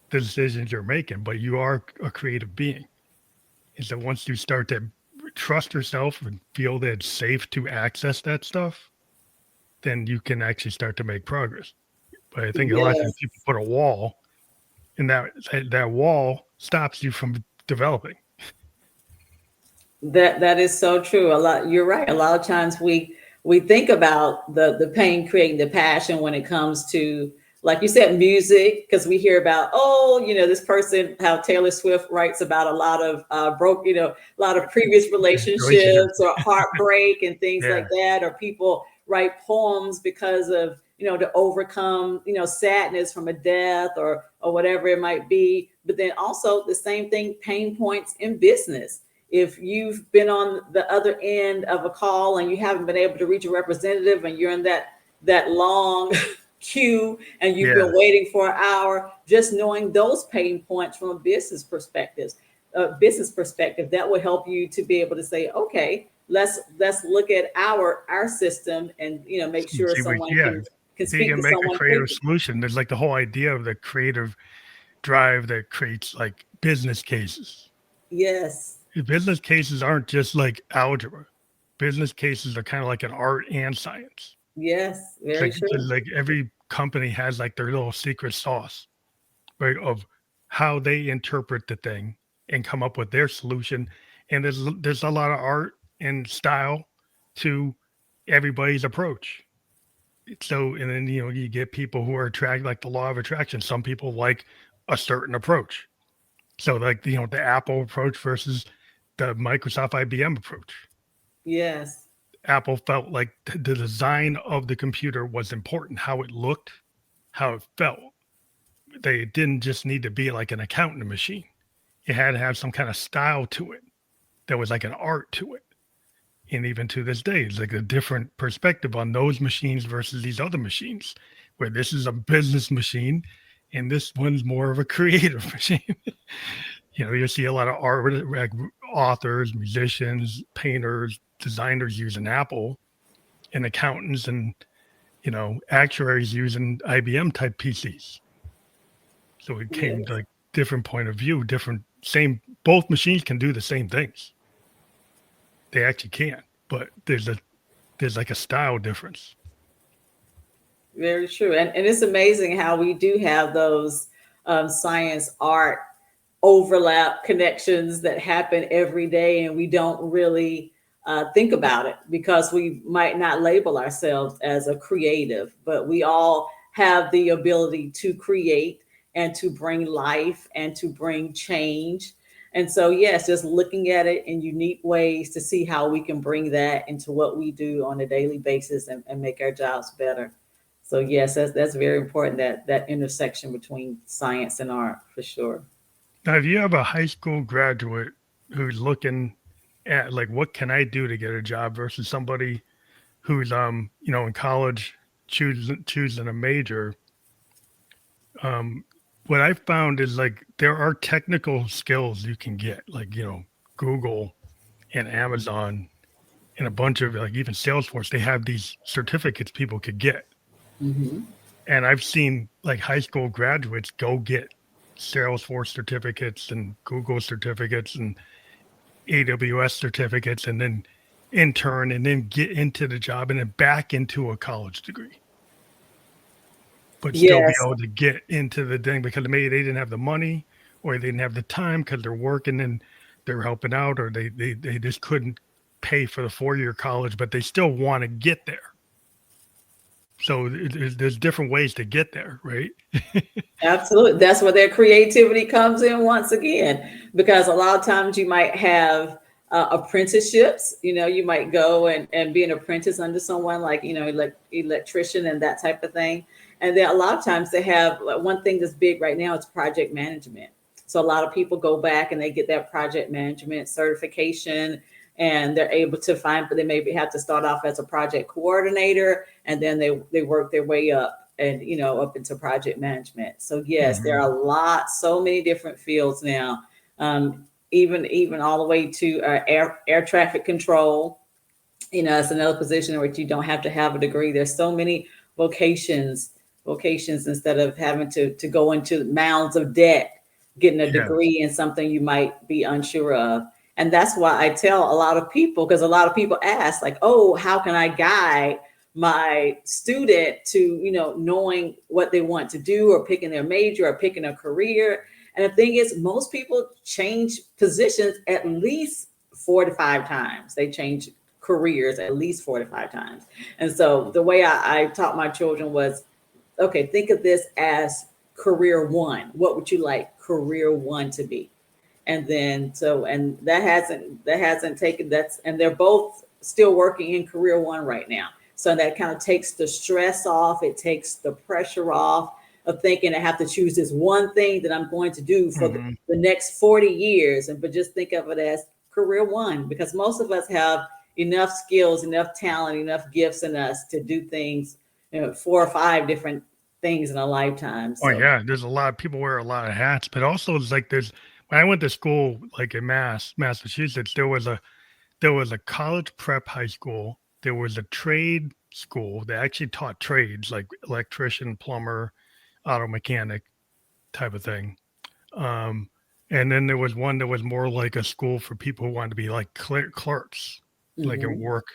the decisions you're making, but you are a creative being. And so once you start to trust yourself and feel that it's safe to access that stuff, then you can actually start to make progress. But I think a lot of times Yes. people put a wall, and that wall stops you from developing. That is so true. A lot, you're right. A lot of times we think about the pain creating the passion when it comes to, like you said, music, because we hear about, oh, this person, how Taylor Swift writes about a lot of a lot of previous Relationships. relationships or heartbreak and things Yeah. like that, or people write poems because of, to overcome, sadness from a death or whatever it might be. But then also the same thing, pain points in business. If you've been on the other end of a call and you haven't been able to reach a representative and you're in that long queue and you've been Yeah. waiting for an hour, just knowing those pain points from a business perspective, that will help you to be able to say, okay, let's look at our system and make sure See, someone yeah. can So you speak can to make a someone creative quickly. solution. There's like the whole idea of the creative drive that creates like business cases. Yes, Business cases aren't just like algebra. Business cases are kind of like an art and science. yes, It's very it's true. like every company has like their little secret sauce, right? Of how they interpret the thing and come up with their solution. And there's a lot of art and style to everybody's approach. So, and then you get people who are attracted, like the law of attraction. Some people like a certain approach. So, like the Apple approach versus the Microsoft IBM approach. Yes, Apple felt like the design of the computer was important, how it looked, how it felt. They didn't just need to be like an accounting machine. It had to have some kind of style to it. There was like an art to it. And even to this day, it's like a different perspective on those machines versus these other machines, where this is a business machine and this one's more of a creative machine. You see a lot of art, like authors, musicians, painters, designers using Apple, and accountants and actuaries using IBM type PCs. So it came yes. like different point of view, different same. Both machines can do the same things. They actually can, but there's like a style difference. Very true. And it's amazing how we do have those science art overlap connections that happen every day, and we don't really think about it because we might not label ourselves as a creative, but we all have the ability to create and to bring life and to bring change. And so, yes, just looking at it in unique ways to see how we can bring that into what we do on a daily basis and make our jobs better. So, yes, that's very important, that intersection between science and art for sure. Now, if you have a high school graduate who's looking at like what can I do to get a job versus somebody who's in college choosing a major, um what I found is like there are technical skills you can get, like Google and Amazon and a bunch of like even Salesforce, they have these certificates people could get. Hmm. And I've seen like high school graduates go get Salesforce certificates and Google certificates and AWS certificates, and then intern and then get into the job and then back into a college degree, but still be Yes. able to get into the thing because maybe they didn't have the money or they didn't have the time because they're working and they're helping out, or they just couldn't pay for the 4-year college, but they still want to get there. So there's different ways to get there, right? Absolutely. That's where their creativity comes in once again, because a lot of times you might have apprenticeships. You might go and be an apprentice under someone like, electrician and that type of thing. And then a lot of times they have one thing that's big right now is project management. So a lot of people go back and they get that project management certification, and they're able to find, but they maybe have to start off as a project coordinator, and then they work their way up and up into project management. So yes, there Mhm. are so many different fields now, even all the way to air traffic control. It's another position in which you don't have to have a degree. There's so many vocations instead of having to go into mounds of debt, getting a Yes. degree in something you might be unsure of. And that's why I tell a lot of people, because a lot of people ask, like, oh, how can I guide my student to, knowing what they want to do, or picking their major, or picking a career? And the thing is, most people change positions at least 4 to 5 times. They change careers at least 4 to 5 times. And so the way I taught my children was, okay, think of this as career one. What would you like career one to be? And then and that hasn't taken that's and they're both still working in career one right now. So that kind of takes the stress off, it takes the pressure off of thinking I have to choose this one thing that I'm going to do for Mhm. the next 40 years, and but just think of it as career one, because most of us have enough skills, enough talent, enough gifts in us to do things, 4 or 5 different things in a lifetime. Oh So yeah, there's a lot of people wear a lot of hats, but also it's like there's when I went to school like in Massachusetts, there was a college prep high school, there was a trade school that actually taught trades like electrician, plumber, auto mechanic type of thing. Um, and then there was one that was more like a school for people who wanted to be like clerks, like and mhm. work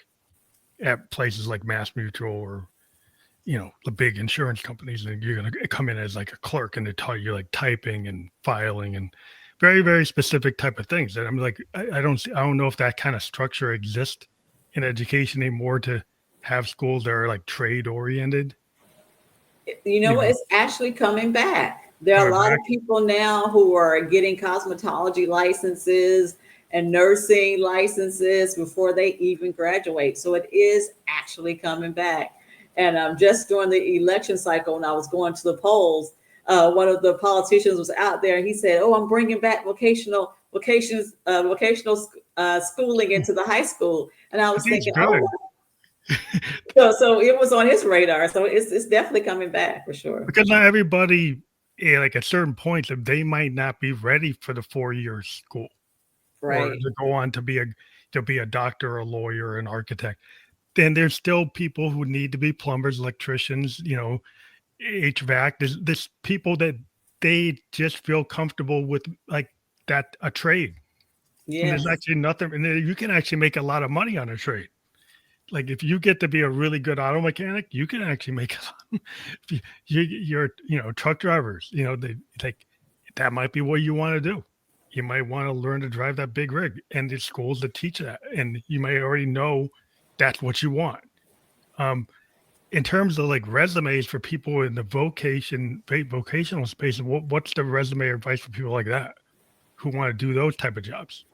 at places like Mass Mutual or the big insurance companies, and you're going to come in as like a clerk and they taught you like typing and filing and very, very specific type of things. And I'm like, I don't know if that kind of structure exists in education anymore to have schools that are like trade oriented, You know you what? know, It's actually coming back. There are a coming lot back. of people now who are getting cosmetology licenses and nursing licenses before they even graduate. So it is actually coming back. And just during the election cycle, when I was going to the polls, one of the politicians was out there, and he said, "Oh, I'm bringing back vocational schooling into the high school." And I I was think it's thinking, "Oh, good so it was on his radar. So it's definitely coming back for sure." because not everybody, like at certain points, they might not be ready for the 4 year school or Right. to go on to be a doctor, a lawyer, an architect. Then there's still people who need to be plumbers, electricians, HVAC. There's people that they just feel comfortable with like that a trade. And there's Yes. actually nothing, and then you can actually make a lot of money on a trade. Like if you get to be a really good auto mechanic, you can actually make a lot. If you're truck drivers, they like that might be what you want to do. You might want to learn to drive that big rig, and there's schools that teach that, and you may already know that's what you want. Um, in terms of like resumes for people in the vocational space, what's the resume advice for people like that who want to do those type of jobs?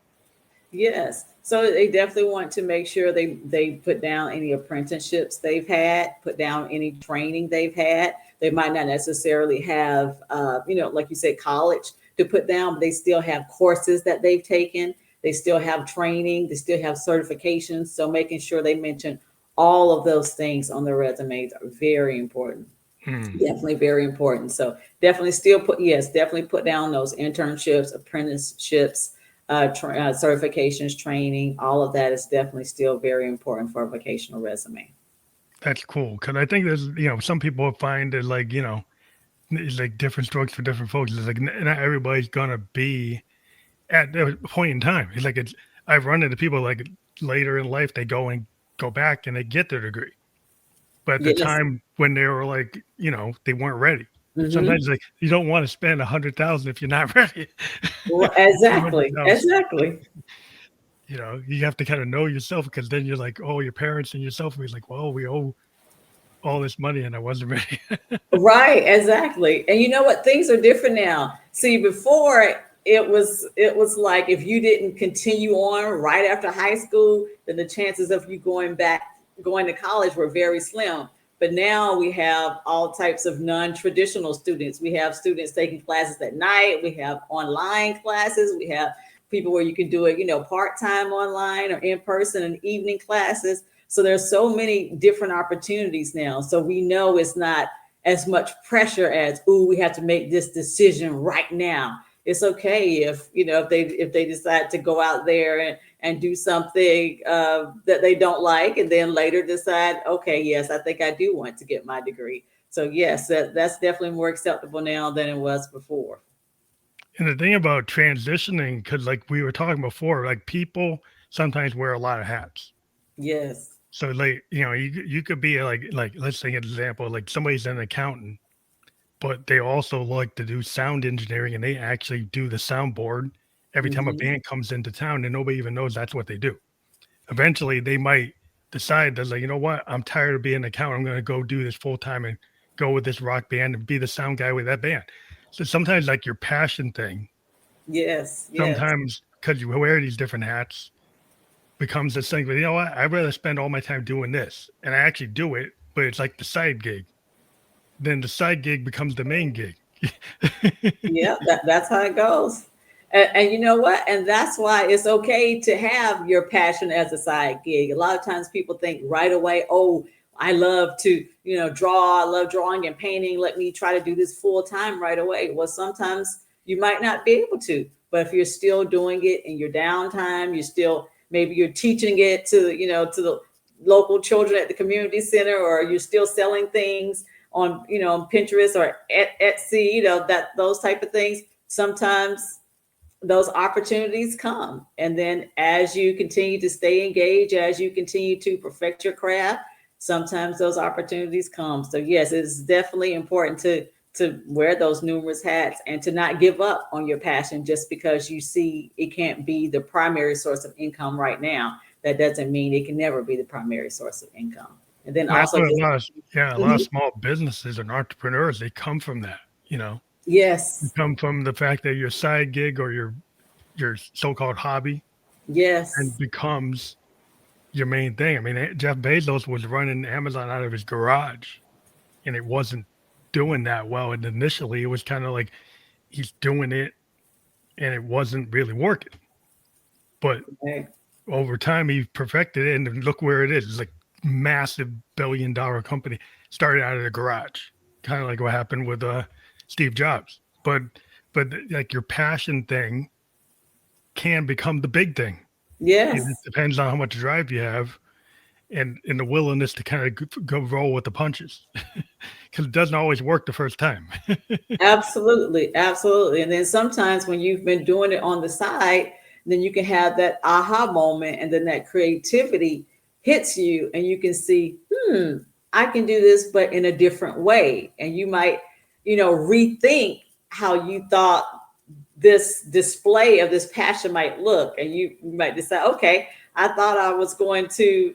Yes. So they definitely want to make sure they put down any apprenticeships they've had, put down any training they've had. They might not necessarily have, like you said, college to put down, but they still have courses that they've taken. They still have training. They still have certifications. So making sure they mention all of those things on their resumes are very important. Hmm, Definitely very important. So definitely still definitely put down those internships, apprenticeships, certifications, training. All of that is definitely still very important for a vocational resume. that's cool because I think there's some people find that like it's like different strokes for different folks. It's like not everybody's gonna be at a point in time. It's like I've run into people like later in life, they go back and they get their degree. But at the Yes. time when they were like, they weren't ready. Hmm. Sometimes like you don't want to spend 100,000 if you're not ready. Exactly. 200,000. Exactly. You have to kind of know yourself, because then you're like, oh, your parents and yourself will be like, well, we owe all this money and I wasn't ready. Right, exactly. And you know what? Things are different now. See, before it was like if you didn't continue on right after high school, then the chances of you going to college were very slim. But now we have all types of non-traditional students. We have students taking classes at night, we have online classes, we have people where you can do it, part-time online or in person and evening classes. So there's so many different opportunities now. So we know it's not as much pressure as, ooh, we have to make this decision right now. It's okay if they decide to go out there and do something that they don't like, and then later decide, okay, yes, I think I do want to get my degree. So yes, that's definitely more acceptable now than it was before. And the thing about transitioning, because like we were talking before, like people sometimes wear a lot of hats. Yes. So like, you could be like let's say an example, like somebody's an accountant, but they also like to do sound engineering, and they actually do the soundboard every time a Hmm. band comes into town, and nobody even knows that's what they do. Eventually they might decide that, like, you know what, I'm tired of being an accountant. I'm going to go do this full time and go with this rock band and be the sound guy with that band. So sometimes like your passion thing, Yes. Yes. sometimes because you wear these different hats, becomes this thing. But you know what? I'd rather spend all my time doing this, and I actually do it, but it's like the side gig. Then the side gig becomes the main gig. Yeah, that's how it goes. And you know what? And that's why it's okay to have your passion as a side gig. A lot of times people think right away, oh, I love to, draw. I love drawing and painting. Let me try to do this full time right away. Well, sometimes you might not be able to, but if you're still doing it in your downtime, maybe you're teaching it to the local children at the community center, or you're still selling things on Pinterest or Etsy, that those type of things. Sometimes those opportunities come, and then as you continue to stay engaged, as you continue to perfect your craft, sometimes those opportunities come. So yes, it's definitely important to wear those numerous hats and to not give up on your passion just because you see it can't be the primary source of income right now. That doesn't mean it can never be the primary source of income. And then And that's also what just a lot of Mhm. small businesses and entrepreneurs, they come from that. You Yes. come from the fact that your side gig or your so-called hobby and Yes. becomes your main thing. I mean, Jeff Bezos was running Amazon out of his garage, and it wasn't doing that well. And initially, it was kind of like he's doing it, and it wasn't really working. But Okay. over time, he perfected it, and look where it is. It's like massive billion-dollar company started out of the garage, kind of like what happened with Steve Jobs. But like your passion thing can become the big thing. It Yes. just depends on how much drive you have and the willingness to kind of go roll with the punches, because it doesn't always work the first time. Absolutely, absolutely. And then sometimes when you've been doing it on the side, then you can have that aha moment, and then that creativity hits you, and you can see, I can do this, but in a different way. And you might, rethink how you thought this display of this passion might look, and you might decide, okay, I thought I was going to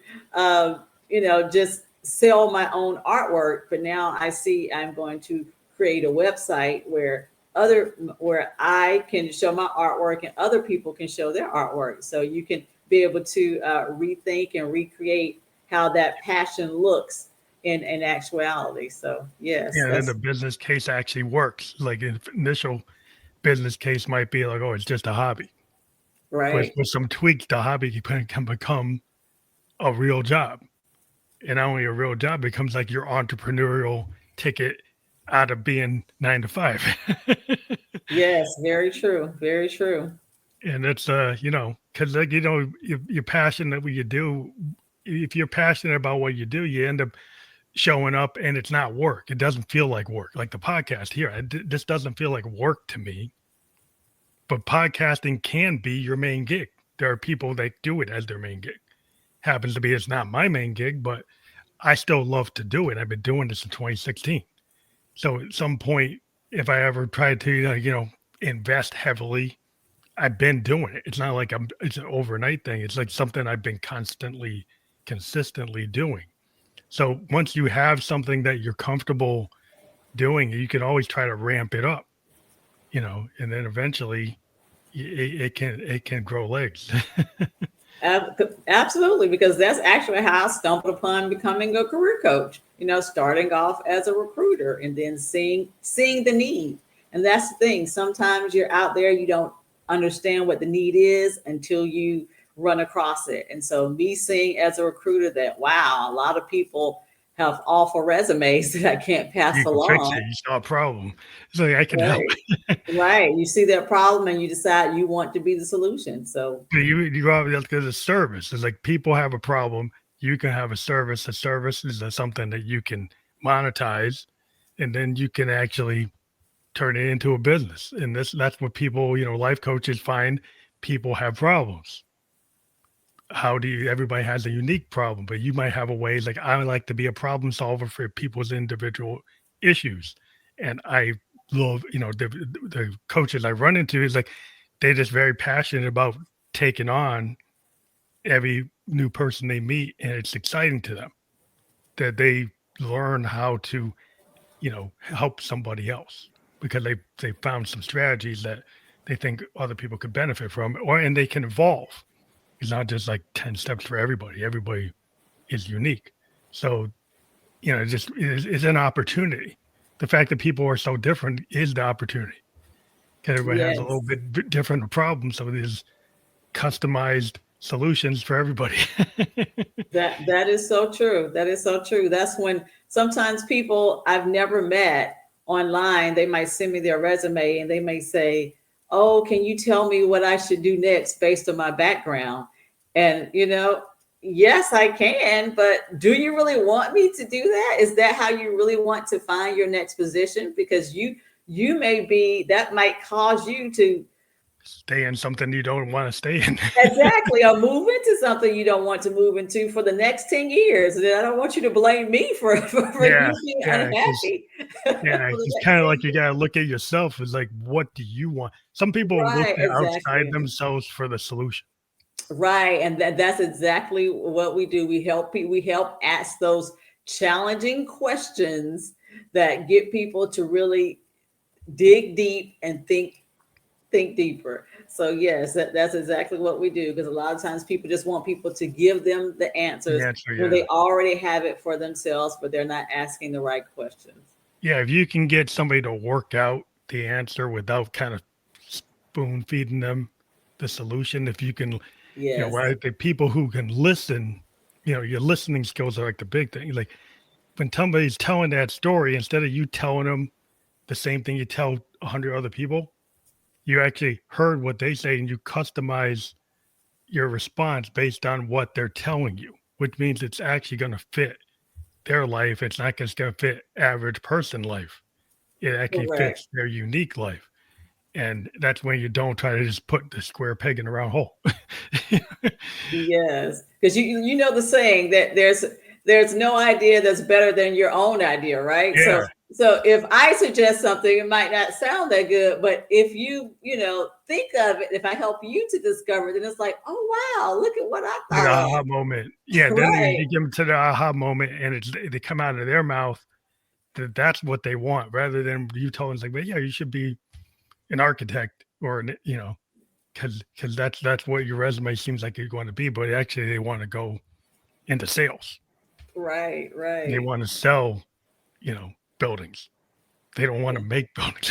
just sell my own artwork, but now I see I'm going to create a website where I can show my artwork and other people can show their artwork. So you can be able to rethink and recreate how that passion looks in actuality. So yes, And then the that's business case actually works. Like the initial business case might be like, oh, it's just a hobby. With right. with some tweaks, the hobby can become a real job. And not only a real job, becomes like your entrepreneurial ticket out of being 9 to 5. Yes, very true. Very true. And it's because like you're passionate what you do. If you're passionate about what you do, you end up showing up, and it's not work. It doesn't feel like work. Like the podcast here, this doesn't feel like work to me. But podcasting can be your main gig. There are people that do it as their main gig. happens to be it's not my main gig, but I still love to do it. I've been doing this in 2016. So at some point, if I ever tried to, invest heavily, I've been doing it. It's not like it's an overnight thing. It's like something I've been consistently doing. So once you have something that you're comfortable doing, you can always try to ramp it up, and then eventually it can grow legs. Absolutely, because that's actually how I stumbled upon becoming a career coach. Starting off as a recruiter and then seeing the need. And that's the thing. Sometimes you're out there, you don't understand what the need is until you run across it. And so me seeing as a recruiter that, wow, a lot of people have awful resumes that I can't pass You can fix along. it. You saw a problem. It's like I can help. Right. Right. You see that problem and you decide you want to be the solution. So You go out there's a service. It's like people have a problem. You can have a service. A service is something that you can monetize, and then you can actually turn it into a business. And that's what people, life coaches find. People have problems. Everybody has a unique problem, but you might have a way, like I like to be a problem solver for people's individual issues. And I love, the coaches I run into is like, they're just very passionate about taking on every new person they meet. And it's exciting to them that they learn how to, help somebody else because they found some strategies that they think other people could benefit from, and they can evolve. It's not just like 10 steps for everybody. Everybody is unique. So, it's an opportunity. The fact that people are so different is the opportunity because everybody has a little yes. bit different problems. So there's customized solutions for everybody. That is so true. That is so true. That's when sometimes people I've never met online, they might send me their resume and they may say, "Oh, can you tell me what I should do next based on my background?" And yes, I can, but do you really want me to do that? Is that how you really want to find your next position? Because you may be that might cause you to Stay in something you don't want to stay in. exactly, or move into something you don't want to move into for the next 10 years. And I don't want you to blame me for Yeah. you being Yeah. unhappy for Yeah, the it's next kind of 10 like you years. gotta look at yourself as like, what do you want? Some people look Right, outside exactly. themselves for the solution. Right. And that's exactly what we do. We help ask those challenging questions that get people to really dig deep and think deeper. So yes, that's exactly what we do because a lot of times people just want people to give them the The answers answer, when yeah. they already have it for themselves, but they're not asking the right questions. Yeah, if you can get somebody to work out the answer without kind of spoon feeding them the solution, if you can, Yes. right, the people who can listen, your listening skills are like the big thing. Like when somebody's telling that story, instead of you telling them the same thing you tell 100 other people, you actually heard what they say and you customize your response based on what they're telling you, which means it's actually going to fit their life. It's not just going to fit average person life. It actually Correct. fits their unique life. And that's when you don't try to just put the square peg in the round hole. Yes, because you know the saying that there's no idea that's better than your own idea, right? So Yeah. so if I suggest something, it might not sound that good, but if you think of it, if I help you to discover it, then it's like, oh wow, look at what I Like thought aha of. moment. Yeah. Then Right, you give them to the aha moment and they come out of their mouth that's what they want rather than you telling them like, well, yeah, you should be an architect or, because that's what your resume seems like you're going to be. But actually they want to go into sales. right, They right. want to sell, buildings. They don't want to make buildings.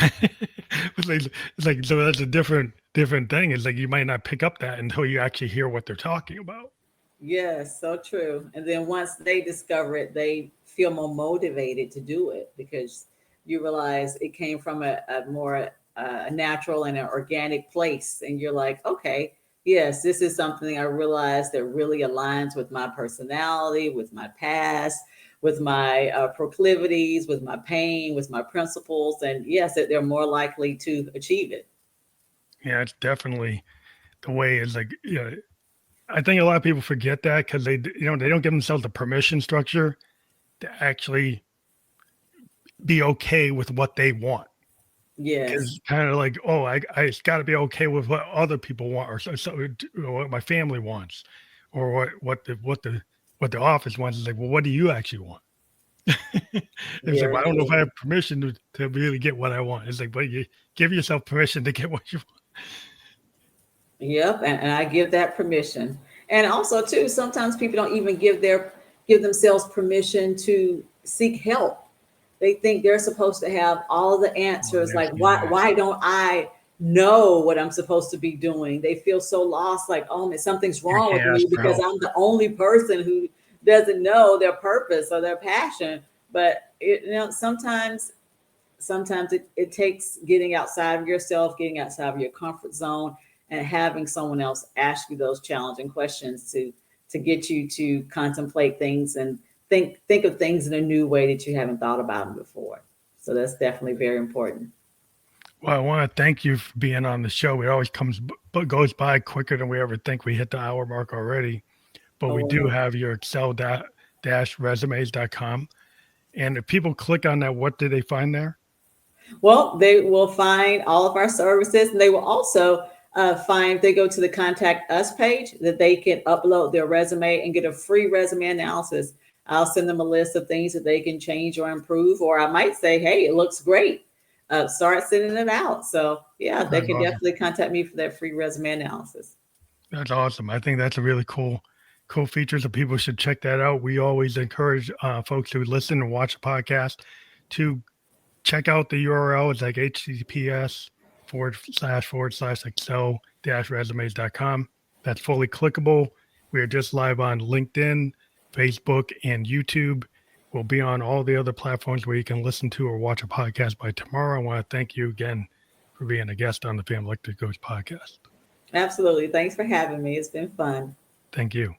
It's like so that's a different thing. It's like you might not pick up that until you actually hear what they're talking about. Yes, so true. And then once they discover it, they feel more motivated to do it because you realize it came from a more natural and an organic place. And you're like, okay, yes, this is something I realize that really aligns with my personality, with my past, with my proclivities, with my pain, with my principles. And yes, that they're more likely to achieve it. Yeah, it's definitely the way is like, I think a lot of people forget that because they don't give themselves the permission structure to actually be okay with what they want. Yes. Because kind of like, oh, I it's got to be okay with what other people want, or what my family wants, or what the office wants. It's like, well, what do you actually want? It's like, well, I Very don't know if I good. have permission to really get what I want. It's like, but you give yourself permission to get what you want. Yep, and I give that permission. And also too, sometimes people don't even give themselves permission to seek help. They think they're supposed to have all the Oh, answers. yes, Like, why yeah. why don't I know what I'm supposed to be doing? They feel so lost, like, oh man, something's You wrong with can't me ask for because help. I'm the only person who doesn't know their purpose or their passion. But sometimes it takes getting outside of yourself, getting outside of your comfort zone, and having someone else ask you those challenging questions to get you to contemplate things and think of things in a new way that you haven't thought about them before. So that's definitely very important. Well, I want to thank you for being on the show. It always but goes by quicker than we ever think. We hit the hour mark already, but we Oh do well. have your excel-resumes.com. And if people click on that, what do they find there? Well, they will find all of our services, and they will also find, if they go to the contact us page, that they can upload their resume and get a free resume analysis. I'll send them a list of things that they can change or improve, or I might say, hey, it looks great. Start sending it out. So, yeah, they That's can awesome. definitely contact me for that free resume analysis. That's awesome. I think that's a really cool feature. So people should check that out. We always encourage folks who listen and watch the podcast to check out the URL. It's like https:// excel-resumes.com. That's fully clickable. We are just live on LinkedIn, Facebook, and YouTube. We'll be on all the other platforms where you can listen to or watch a podcast by tomorrow. I want to thank you again for being a guest on the Family Electric Coach podcast. Absolutely. Thanks for having me. It's been fun. Thank you.